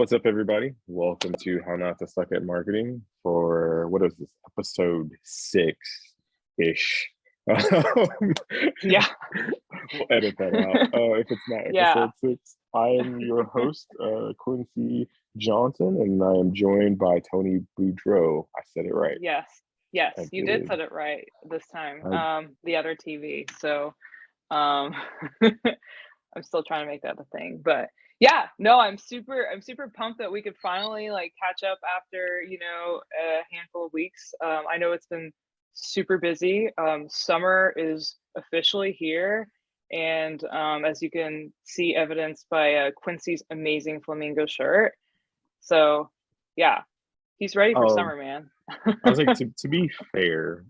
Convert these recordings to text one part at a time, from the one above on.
What's up, everybody? Welcome to How Not to Suck at Marketing for what is this, episode 6-ish. Um, Yeah. we'll edit that out if it's not Yeah. episode 6. I am your host, Quincy Johnson, and I am joined by Tony Boudreau. I said it right. Yes. I You did did. set it right this time. I, The other TV. So I'm still trying to make that a thing. But yeah, no, I'm super pumped that we could finally like catch up after, a handful of weeks. I know it's been super busy. Summer is officially here. And as you can see evidenced by Quincy's amazing flamingo shirt. So yeah, he's ready for um, summer, man. I was like, to be fair,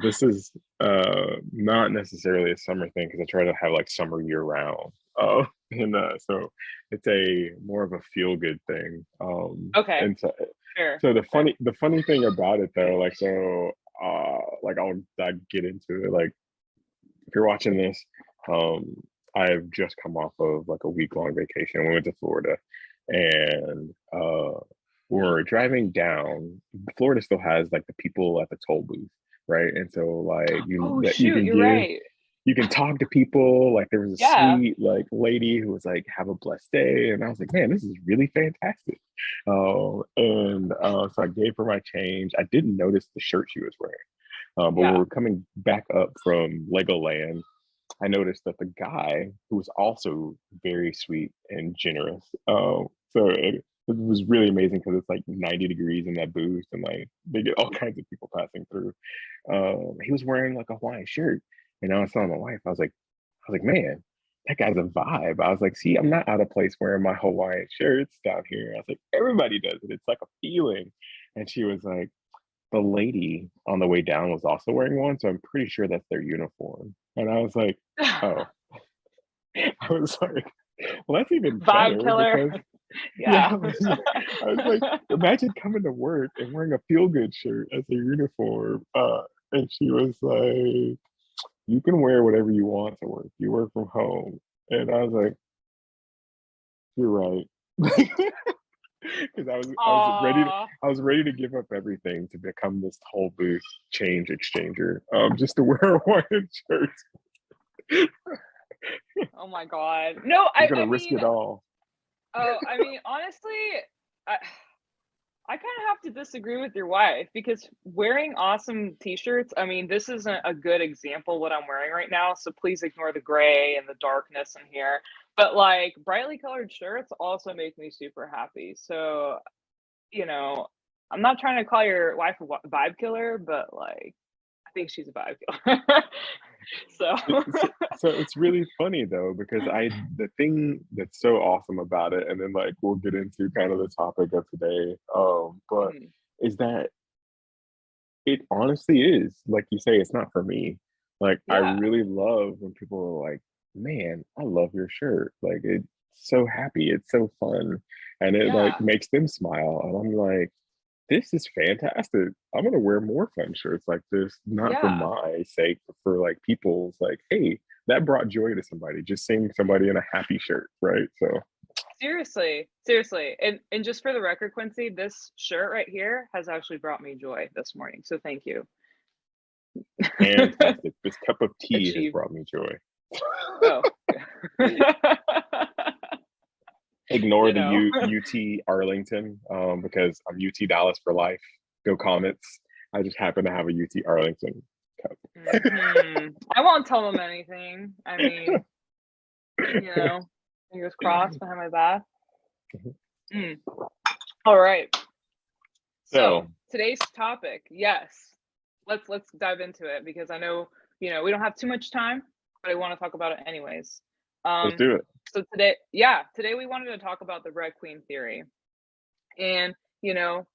this is not necessarily a summer thing because I try to have like summer year round. And so it's a more of a feel good thing. Okay, And so, sure. so the funny thing about it though, like I'll get into it. Like if you're watching this, um, I've just come off of like a week long vacation. We went to Florida, and we're driving down. Florida still has like the people at the toll booth, right? And so like Oh you shoot, can you're give right. you can talk to people. Like there was a Yeah. sweet like lady who was like, "Have a blessed day," and I was like, "Man, this is really fantastic." And so I gave her my change. I didn't notice the shirt she was wearing, but when we Yeah. were coming back up from Legoland, I noticed that the guy who was also very sweet and generous. So it was really amazing because it's like 90 degrees in that booth, and like they get all kinds of people passing through. He was wearing like a Hawaiian shirt, and I was telling my wife, I was like, man, that guy's a vibe. I was like, see, I'm not out of place wearing my Hawaiian shirts down here. I was like, everybody does it. It's like a feeling. And she was like, the lady on the way down was also wearing one, so I'm pretty sure that's their uniform. And I was like, oh, I was like, well, that's even Vibe better killer. because, yeah, Yeah. I was like, imagine coming to work and wearing a feel good shirt as a uniform. And she was like, you can wear whatever you want to work. You work from home. And I was like, you're right. Because Aw. I was ready to give up everything to become this whole booth change exchanger, just to wear a Hawaiian shirt. Oh my God. No, I'm I gonna I risk mean, it all. honestly, I I kind of have to disagree with your wife because wearing awesome t-shirts, I mean, this isn't a good example what I'm wearing right now, so please ignore the gray and the darkness in here. But like brightly colored shirts also make me super happy. So, you know, I'm not trying to call your wife a vibe killer, but like I think she's a vibe killer. So, So it's really funny though because the thing that's so awesome about it, and then like we'll get into kind of the topic of today, but mhm, is that it honestly is like you say, it's not for me. Like I yeah, really love when people are like, "Man, I love your shirt." Like it's so happy, it's so fun, and it like yeah, makes them smile. And I'm like, this is fantastic. I'm gonna wear more fun shirts like this, not for yeah. my sake, but for like people's like, hey, that brought joy to somebody. Just seeing somebody in a happy shirt, right? So Seriously. And just for the record, Quincy, this shirt right here has actually brought me joy this morning. So thank you. fantastic. This cup of tea has Achieved. brought me joy. Oh. Ignore You the know. UT Arlington because I'm UT Dallas for life. Go Comets. I just happen to have a UT Arlington cup. I won't tell them anything. I mean, fingers crossed behind my back. Mm. All right. So So today's topic, yes. Let's dive into it because I know, we don't have too much time, but I want to talk about it anyways. let's Um, do it. so today we wanted to talk about the Red Queen theory and,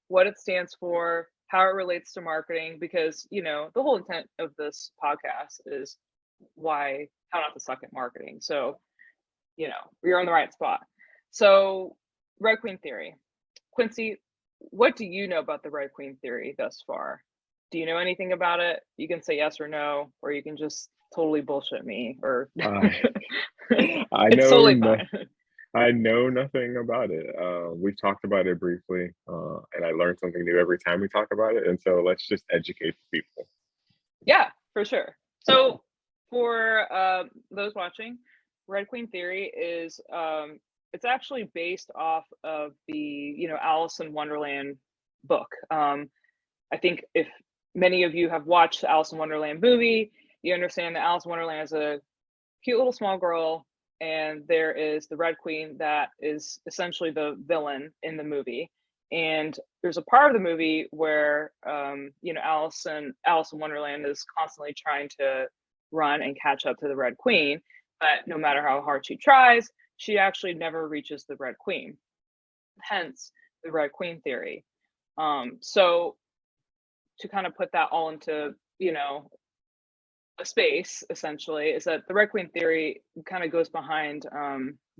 what it stands for, how it relates to marketing, because, the whole intent of this podcast is how not to suck at marketing. So, you're in the right spot. So, Red Queen theory. Quincy, what do you know about the Red Queen theory thus far? Do you know anything about it? You can say yes or no, or you can just totally bullshit me, or Uh, I it's know totally no, fine. I know nothing about it. We've talked about it briefly, and I learn something new every time we talk about it. And so let's just educate the people. Yeah, for sure. So for those watching, Red Queen Theory is it's actually based off of the Alice in Wonderland book. I think if many of you have watched the Alice in Wonderland movie, you understand that Alice in Wonderland is a cute little small girl, and there is the Red Queen that is essentially the villain in the movie. And there's a part of the movie where Alice in Wonderland is constantly trying to run and catch up to the Red Queen, but no matter how hard she tries, she actually never reaches the Red Queen. Hence the Red Queen theory. So to kind of put that all into a space essentially is that the Red Queen theory kind of goes behind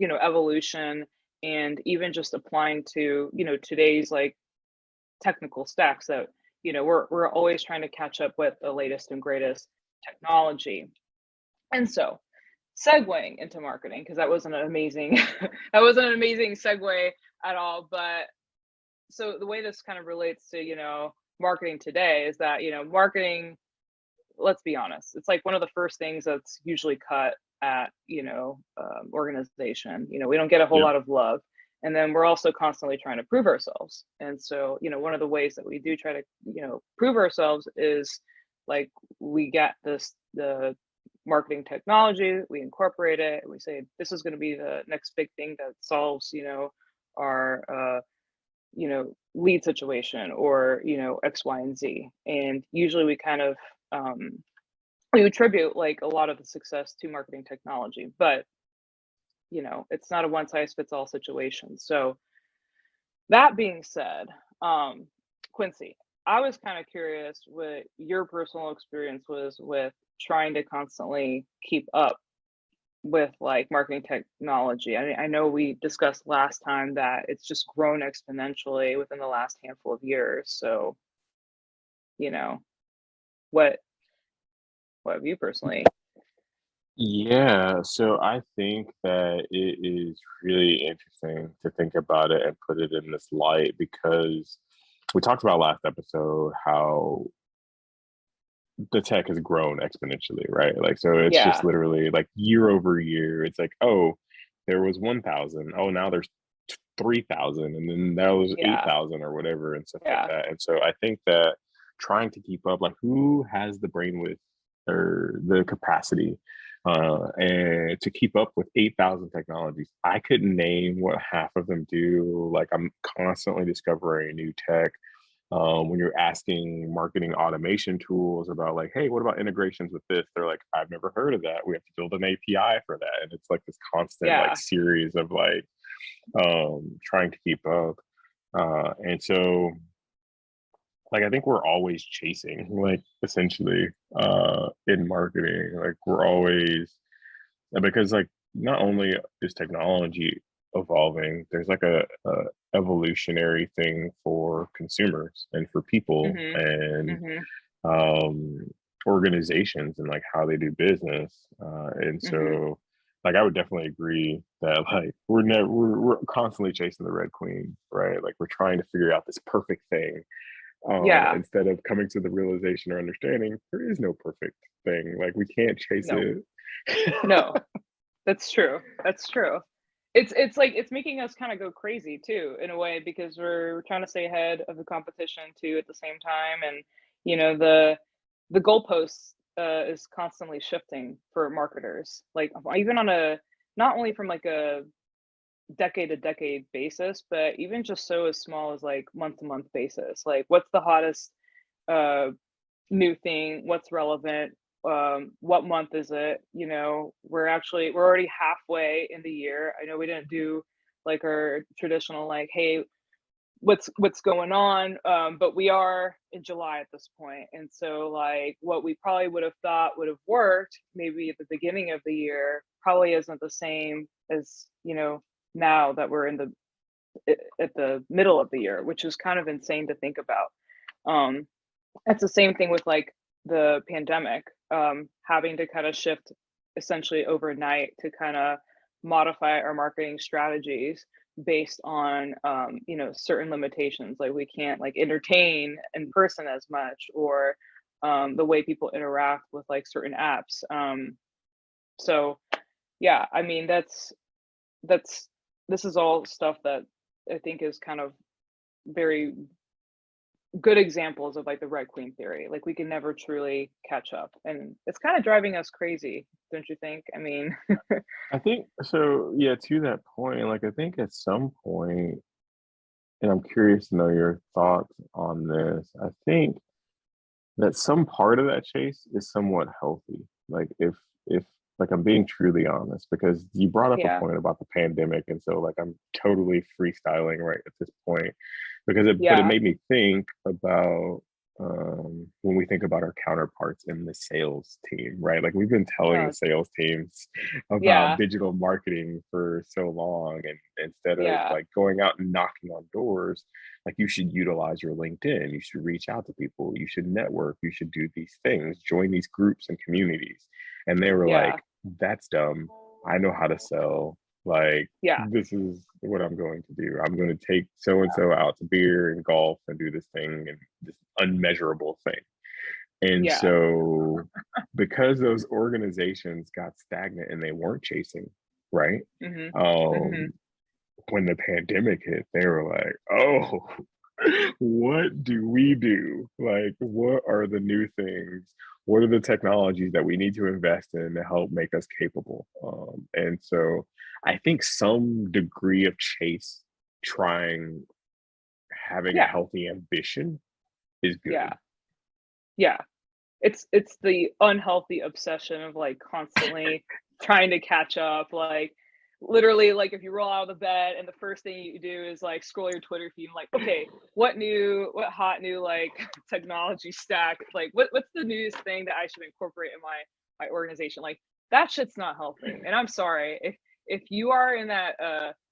evolution and even just applying to today's like technical stacks that we're always trying to catch up with the latest and greatest technology. And so segueing into marketing, because that wasn't an amazing that wasn't an amazing segue at all, but so the way this kind of relates to marketing today is that marketing, let's be honest, it's like one of the first things that's usually cut at organization. We don't get a whole Yeah. lot of love, and then we're also constantly trying to prove ourselves. And so one of the ways that we do try to prove ourselves is like we get the marketing technology, we incorporate it, and we say this is going to be the next big thing that solves our lead situation, or X, Y, and Z. And usually we kind of we attribute like a lot of the success to marketing technology, but it's not a one size fits all situation. So that being said, Quincy, I was kind of curious what your personal experience was with trying to constantly keep up with like marketing technology. I know we discussed last time that it's just grown exponentially within the last handful of years. So, you know, what have you personally? Yeah, so I think that it is really interesting to think about it and put it in this light because we talked about last episode how the tech has grown exponentially, right? Like, so it's just Yeah, literally like year over year, it's like, oh, there was 1,000. Oh, now there's 3,000, and then that was yeah, 8,000 or whatever, and stuff like yeah, that. And so I think that trying to keep up, like, who has the brainwidth or the capacity and to keep up with 8,000 technologies? I couldn't name what half of them do. Like, I'm constantly discovering new tech when you're asking marketing automation tools about like, hey, what about integrations with this? They're like, I've never heard of that. We have to build an API for that. And it's like this constant like yeah, series of like trying to keep up. And so like I think we're always chasing, like essentially in marketing. Like we're always because like not only is technology evolving, there's like a evolutionary thing for consumers and for people mhm, and mhm, um organizations and like how they do business. And mhm, so like I would definitely agree that like we're constantly chasing the red queen, right? Like we're trying to figure out this perfect thing yeah, instead of coming to the realization or understanding there is no perfect thing. Like we can't chase no, it. no, that's true, that's true. It's like it's making us kind of go crazy too in a way, because we're trying to stay ahead of the competition too at the same time. And the goalposts is constantly shifting for marketers, like even on a not only from like a decade to decade basis, but even just so as small as like month to month basis. Like what's the hottest uh new thing, what's relevant, what month is it? We're already halfway in the year. I know we didn't do like our traditional like, hey, what's going on, but we are in July at this point. And so like what we probably would have thought would have worked maybe at the beginning of the year probably isn't the same as now that we're at the middle of the year, which is kind of insane to think about. It's the same thing with like the pandemic, having to kind of shift essentially overnight to kind of modify our marketing strategies based on certain limitations, like we can't like entertain in person as much, or the way people interact with like certain apps. So yeah, I mean that's this is all stuff that I think is kind of very good examples of like the Red Queen theory. Like we can never truly catch up, and it's kind of driving us crazy, don't you think? I mean, I think so. Yeah, to that point, like I think at some point, and I'm curious to know your thoughts on this. I think that some part of that chase is somewhat healthy. Like if like I'm being truly honest, because you brought up a yeah, point about the pandemic, and so like I'm totally freestyling right at this point because it yeah, made me think about when we think about our counterparts in the sales team, right? Like we've been telling the uh, sales teams about yeah, digital marketing for so long, and instead of yeah, like going out and knocking on doors, like you should utilize your LinkedIn, you should reach out to people, you should network, you should do these things, join these groups and communities. And they were yeah, like, that's dumb, I know how to sell, like yeah, this is what I'm going to do. I'm going to take so and so out to beer and golf and do this thing and this unmeasurable thing. And yeah. so because those organizations got stagnant and they weren't chasing, right? Mhm. Mhm. um when the pandemic hit, they were like, oh, what do we do? Like, what are the new things? What are the technologies that we need to invest in to help make us capable? And so I think some degree of chase, trying, having a Yeah, healthy ambition is yeah, good. yeah. It's the unhealthy obsession of like constantly trying to catch up. Like literally, like if you roll out of the bed and the first thing you do is like scroll your Twitter feed, and like, okay, what hot new like technology stack? Like what's the newest thing that I should incorporate in my organization? Like that shit's not healthy. And I'm sorry if you are in that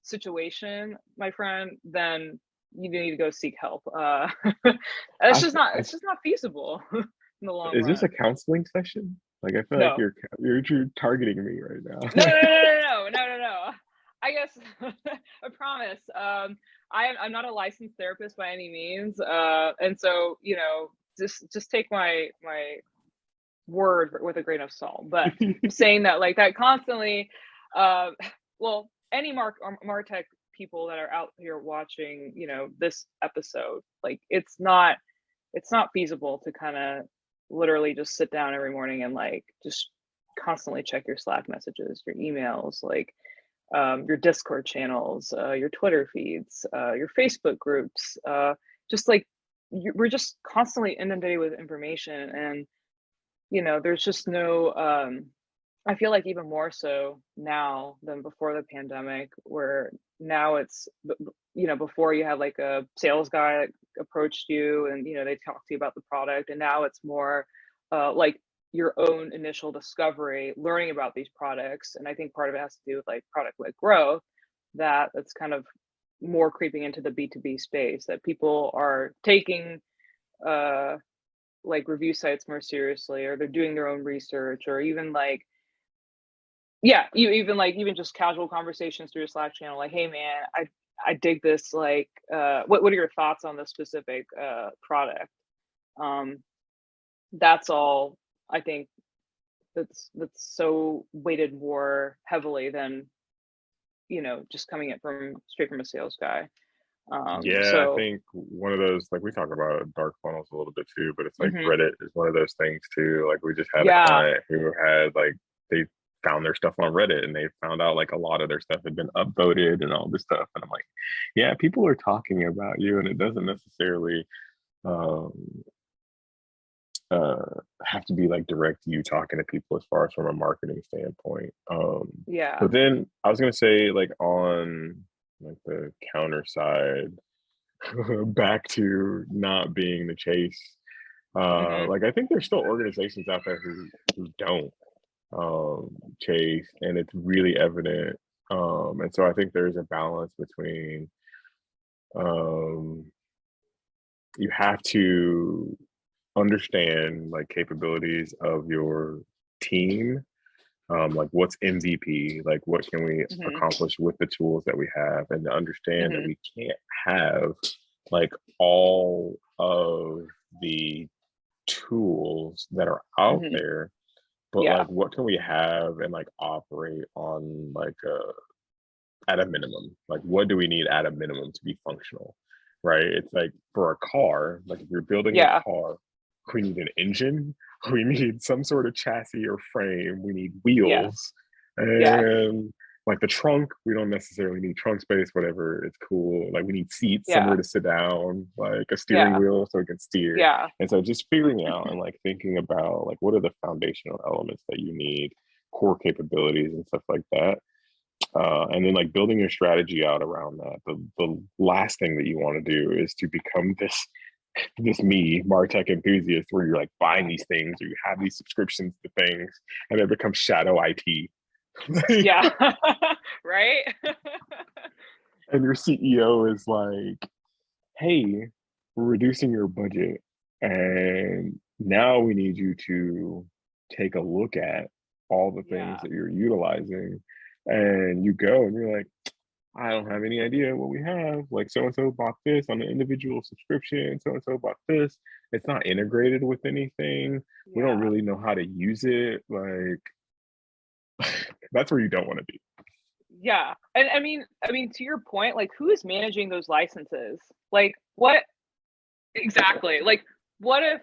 situation, my friend, then you need to go seek help. I, It's just not feasible in the long is this a run. counseling session? Like, I feel like No. you're targeting me right No, no, now. no, no, no, no, no, no, no. I guess I promise. I'm not a licensed therapist by any means, and so just take my word with a grain of salt. But I'm saying that like that constantly. Uh, well, any MarTech people that are out here watching, this episode, like it's not feasible to kind of literally just sit down every morning and like just constantly check your Slack messages, your emails, like your Discord channels, your Twitter feeds, your Facebook groups. Just like we're just constantly inundated with information, and there's just no. I feel like even more so now than before the pandemic, where now before you had like a sales guy that approached you and they talked to you about the product, and now it's more like your own initial discovery, learning about these products. And I think part of it has to do with like product led growth, that's kind of more creeping into the B2B space, that people are taking uh like review sites more seriously, or they're doing their own research, or even like yeah, you even just casual conversations through a Slack channel, like, "Hey, man, I dig this. Like, what are your thoughts on this specific product?" Um, that's all. I think that's so weighted more heavily than just coming it from straight from a sales guy. Yeah, I So think one of those, like we talk about dark funnels a little bit too, but it's like mhm. Reddit is one of those things too. Like we just had a Yeah, client who had like they found their stuff on Reddit and they found out like a lot of their stuff had been upvoted and all this stuff. And I'm like, yeah, people are talking about you, and it doesn't necessarily um uh have to be like direct you talking to people as far as from a marketing standpoint. yeah, But then I was gonna say, like, on like the counter side, back to not being the chase. mhm, Like I think there's still organizations out there who don't chase, and it's really evident. And so I think there's a balance between um, you have to understand like capabilities of your team, like what's MVP, like what can we Mhm. accomplish with the tools that we have, and to understand that Mhm. we can't have like all of the tools that are out Mhm. there, but Yeah. like what can we have and like operate on like at a minimum, like what do we need at a minimum to be functional, right? It's like for a car, like if you're building a Yeah. car, we need an engine, we need some sort of chassis or frame, we need Yes. wheels, Yes. and like the trunk, we don't necessarily need trunk space, whatever, it's cool. Like we need seats, somewhere Yeah. to sit down, like a steering Yeah. wheel so we can steer. Yeah. And so just figuring out and like thinking about like what are the foundational elements that you need, core capabilities and stuff like that, and then like building your strategy out around that. The last thing that you want to do is to become this me MarTech enthusiast where you're like buying these things or you have these subscriptions to things and it becomes shadow IT. Yeah. Right? And your CEO is like, hey, we're reducing your budget and now we need you to take a look at all the things Yeah. that you're utilizing, and you go and you're like, I don't have any idea what we have. Like so and so bought this on an individual subscription, so and so bought this. It's not integrated with anything. We don't Yeah. really know how to use it. Like that's where you don't want to be. Yeah. And I mean, to your point, like who is managing those licenses? Like what exactly? Like what if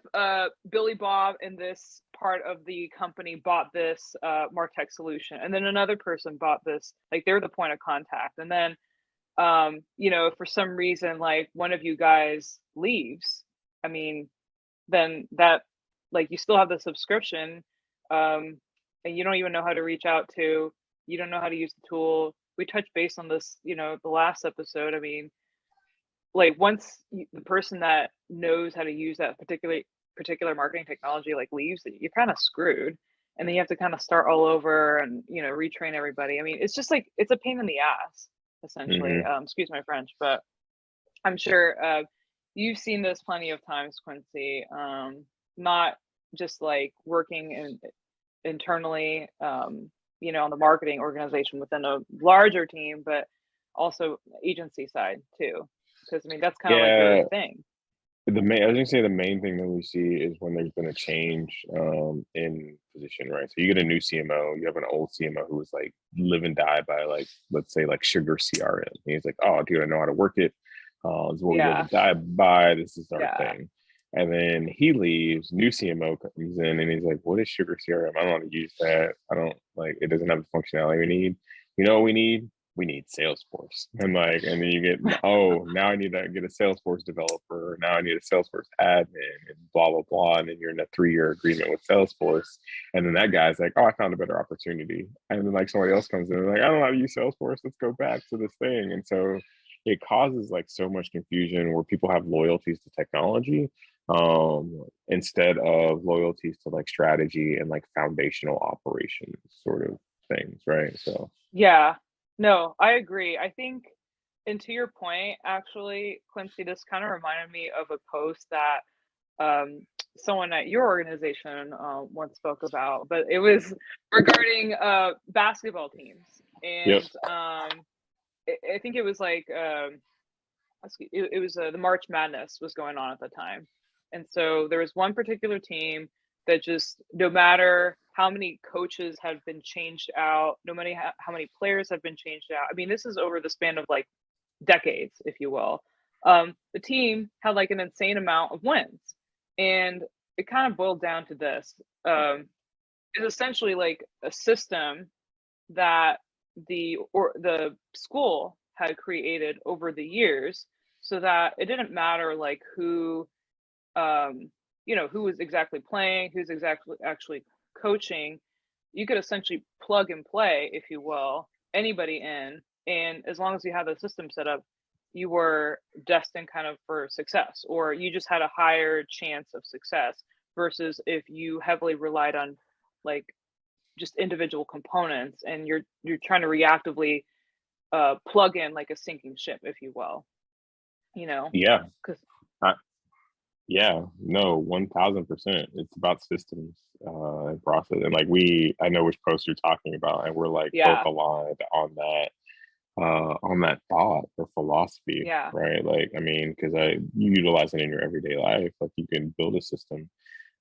Billy Bob in this part of the company bought this MarTech solution and then another person bought this, like they're the point of contact. And then if for some reason like one of you guys leaves, I mean, then that like you still have the subscription, um, and you don't even know how to reach out to, you don't know how to use the tool. We touched base on this, the last episode. I mean, like once the person that knows how to use that particular marketing technology like leaves, you're kind of screwed, and then you have to kind of start all over and retrain everybody. I mean, it's just like it's a pain in the ass, essentially. Mm-hmm. Excuse my French, but I'm sure you've seen this plenty of times, Quincy. Not just like working internally, on the marketing organization within a larger team, but also agency side too. Because I mean, that's kind of like your Yeah, thing. I was gonna say the main thing that we see is when there's been a change in position, right? So you get a new CMO, you have an old CMO who was like live and die by like let's say like sugar CRM. He's like, oh, dude, I know how to work it. This is what we live Yeah, and die by. This is our yeah, thing. And then he leaves, new CMO comes in, and he's like, what is sugar CRM? I don't want to use that. I don't like it. Doesn't have the functionality we need. You know what we need? We need Salesforce. And like, and then you get, oh, now I need to get a Salesforce developer. Now I need a Salesforce admin and blah, blah, blah. And then you're in a 3-year agreement with Salesforce. And then that guy's like, oh, I found a better opportunity. And then like somebody else comes in and like, I don't know how to use Salesforce. Let's go back to this thing. And so it causes like so much confusion where people have loyalties to technology instead of loyalties to like strategy and like foundational operations sort of things, right? So yeah. No, I agree. I think, and to your point, actually, Quincy, this kind of reminded me of a post that um, someone at your organization once spoke about, but it was regarding basketball teams. yep. And I think it was like, it was the March Madness was going on at the time. And so there was one particular team that just, no matter how many coaches had been changed out, no matter how many players have been changed out. I mean, this is over the span of like decades, if you will. The team had like an insane amount of wins. And it kind of boiled down to this. It's essentially like a system that the school had created over the years so that it didn't matter like um who was exactly playing, who's exactly actually coaching. You could essentially plug and play, if you will, anybody in, and as long as you had the system set up, you were destined kind of for success, or you just had a higher chance of success versus if you heavily relied on like just individual components and you're trying to reactively plug in like a sinking ship, if you will, you know Yeah. because I, Yeah, no, 1000%. It's about systems and process. And like I know which post you're talking about, and we're like both Yeah, aligned on that thought or philosophy, yeah, right? Like, I mean, because you utilize it in your everyday life. Like, you can build a system.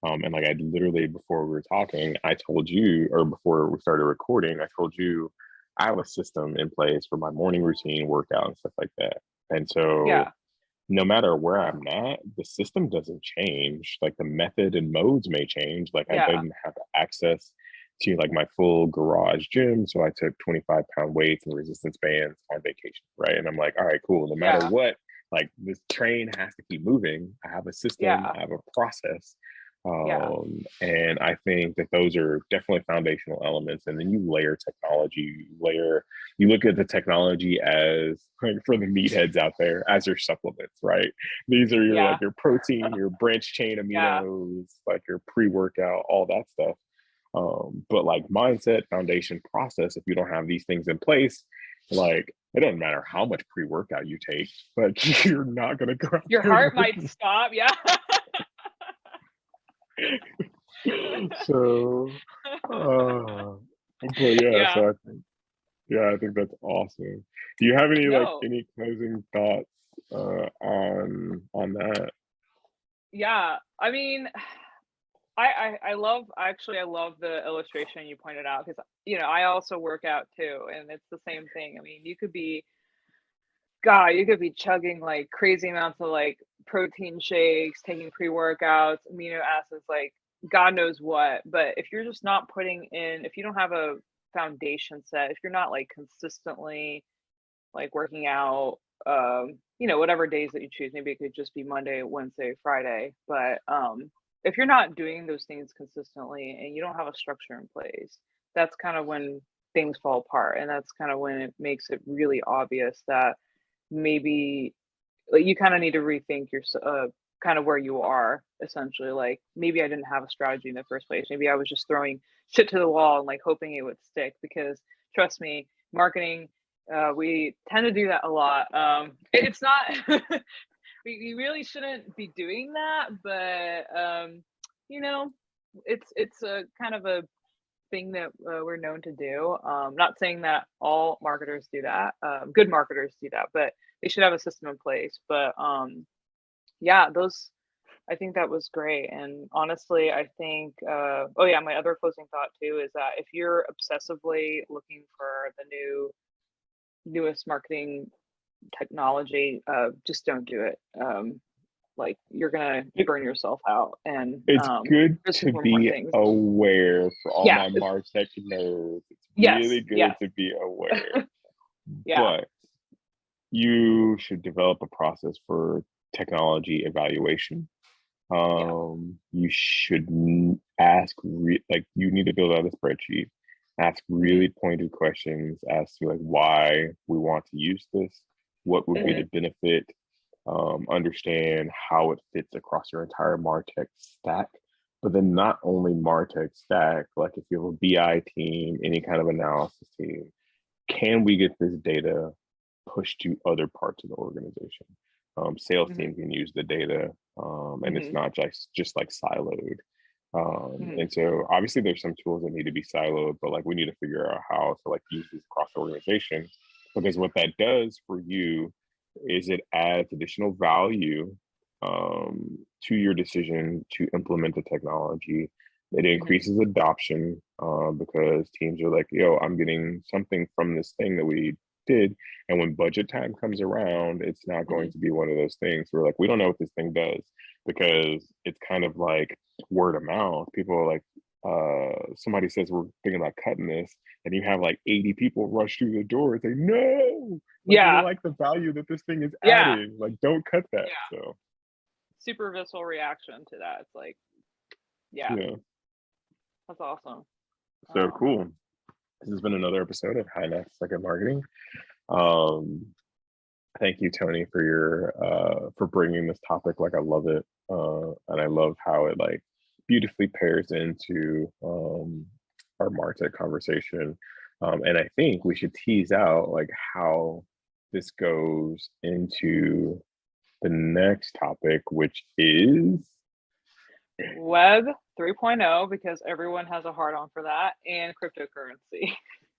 And like I literally before we were talking, I told you, or before we started recording, I told you I have a system in place for my morning routine, workout, and stuff like that. And so yeah, no matter where I'm at, the system doesn't change. Like the method and modes may change. Like I yeah, didn't have access to like my full garage gym. So I took 25-pound weights and resistance bands on vacation. Right. And I'm like, all right, cool. No matter yeah, what, like this train has to keep moving. I have a system, yeah, I have a process. yeah, And I think that those are definitely foundational elements. And then you layer technology, you look at the technology as like for the meatheads out there as your supplements, right? These are your like yeah, your protein, your branch chain yeah. aminos, like your pre-workout, all that stuff. But like mindset, foundation, process, if you don't have these things in place, like it doesn't matter how much pre-workout you take, but you're not gonna go out Your there and heart might stop. Yeah. win. So but yeah, Yeah. so I think that's awesome. Do you have No. any closing thoughts on that? Yeah. I mean, I love actually I love the illustration you pointed out because I also work out too, and it's the same thing. I mean, you could be chugging like crazy amounts of like protein shakes, taking pre-workouts, amino acids, like God knows what. But if you're just not putting in, if you don't have a foundation set, if you're not like consistently like working out, whatever days that you choose, maybe it could just be Monday, Wednesday, Friday. But if you're not doing those things consistently and you don't have a structure in place, that's kind of when things fall apart. And that's kind of when it makes it really obvious that maybe like you kind of need to rethink your kind of where you are essentially. Like maybe I didn't have a strategy in the first place. Maybe I was just throwing shit to the wall and like hoping it would stick because trust me, marketing, we tend to do that a lot. It's not we really shouldn't be doing that, but you know, it's a kind of a thing that we're known to do. Not saying that all marketers do that. Good marketers do that, but they should have a system in place. But yeah, those I think that was great. And honestly, I think oh yeah, my other closing thought too is that if you're obsessively looking for the newest marketing technology, just don't do it. Like you're gonna It, burn yourself out, and it's good there's to super more be things. aware for all Yeah. my MarTech nerds. It's really Yes. good Yes. to be aware, Yeah. but you should develop a process for technology evaluation. Yeah. You should like you need to build out a spreadsheet, ask Hmm. really pointed questions as to like why we want to use this, what would be the Hmm. benefit, understand how it fits across your entire MarTech stack. But then not only MarTech stack, like if you have a BI team, any kind of analysis team, can we get this data pushed to other parts of the organization? Sales Hmm. team can use the data, and it's Hmm. not just like siloed. Hmm. And so obviously there's some tools that need to be siloed, but like we need to figure out how to like use these across the organization, because what that does for you is it adds additional value to your decision to implement the technology. It Hmm. increases adoption because teams are like, yo, I'm getting something from this thing that we did. And when budget time comes around, it's not going Hmm. to be one of those things where like, we don't know what this thing does, because it's kind of like word of mouth. People are like, somebody says we're thinking about cutting this, and you have like 80 people rush through the door and say, no, like we Yeah. like the value that this thing is Yeah. adding. Like, don't cut that. Yeah. So Super visceral reaction to that. It's like, yeah, yeah. that's awesome. So Um, cool. This has been another episode of High Next Second Marketing. Um, thank you, Tony, for your for bringing this topic. Like, I love it, and I love how it like beautifully pairs into our Martech conversation. And I think we should tease out like how this goes into the next topic, which is Web 3.0, because everyone has a hard on for that, and cryptocurrency.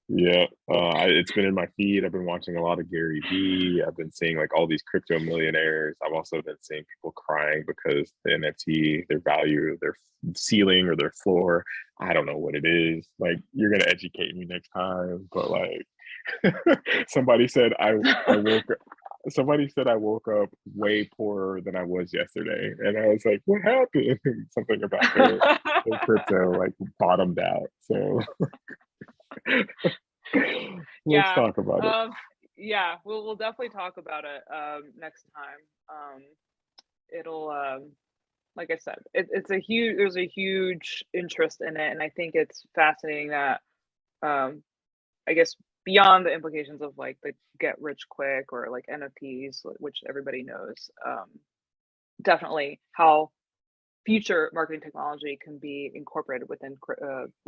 yeah, it's been in my feed. I've been watching a lot of Gary Vee. I've been seeing like all these crypto millionaires. I've also been seeing people crying because the NFT, their value, their ceiling or their floor, I don't know what it is. Like, you're gonna educate me next time, but like somebody said I woke somebody said I woke up way poorer than I was yesterday. And I was like, what happened? Something about their crypto like bottomed out. So let's Yeah. talk about it. Yeah, we'll definitely talk about it next time. It'll like I said, there's a huge interest in it, and I think it's fascinating that um I guess beyond the implications of like the get rich quick or like NFTs, which everybody knows, definitely how future marketing technology can be incorporated within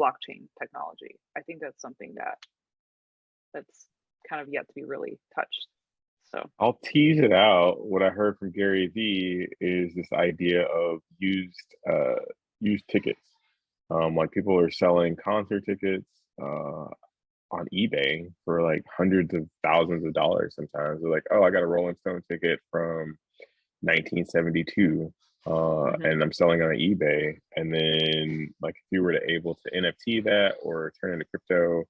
blockchain technology. I think that's something that's kind of yet to be really touched. So I'll tease it out. What I heard from Gary Vee is this idea of used tickets. Like people are selling concert tickets on eBay for like hundreds of thousands of dollars sometimes. They're like, oh, I got a Rolling Stone ticket from 1972 mhm. and I'm selling on eBay. And then like if you were to able to NFT that or turn it into crypto,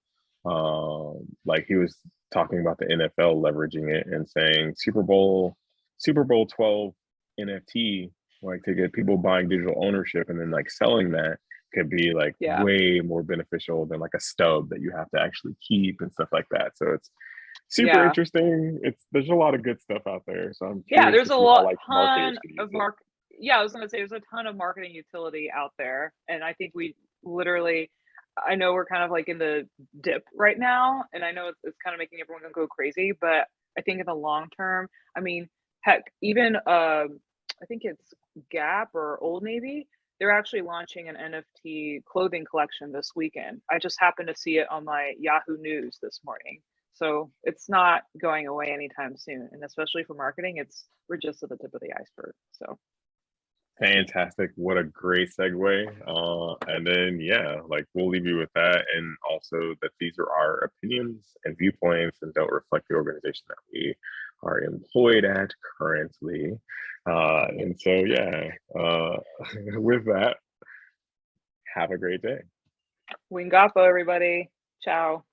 like he was talking about the NFL leveraging it and saying Super Bowl 12 NFT, like to get people buying digital ownership and then like selling that could be like Yeah, way more beneficial than like a stub that you have to actually keep and stuff like that. So it's super yeah, interesting. There's a lot of good stuff out there. So I'm yeah. curious There's to a see how lot like marketers ton could use of it. mark. Yeah, I was gonna say there's a ton of marketing utility out there, and I think we literally. I know we're kind of like in the dip right now, and I know it's kind of making everyone go crazy, but I think in the long term, I mean, heck, even I think it's Gap or Old Navy, they're actually launching an NFT clothing collection this weekend. I just happened to see it on my Yahoo News this morning. So it's not going away anytime soon. And especially for marketing, we're just at the tip of the iceberg. So Fantastic. What a great segue. And then, yeah, like we'll leave you with that. And also that these are our opinions and viewpoints and don't reflect the organization that we are employed at currently. And so, yeah, with that, have a great day. Wingapo, everybody. Ciao.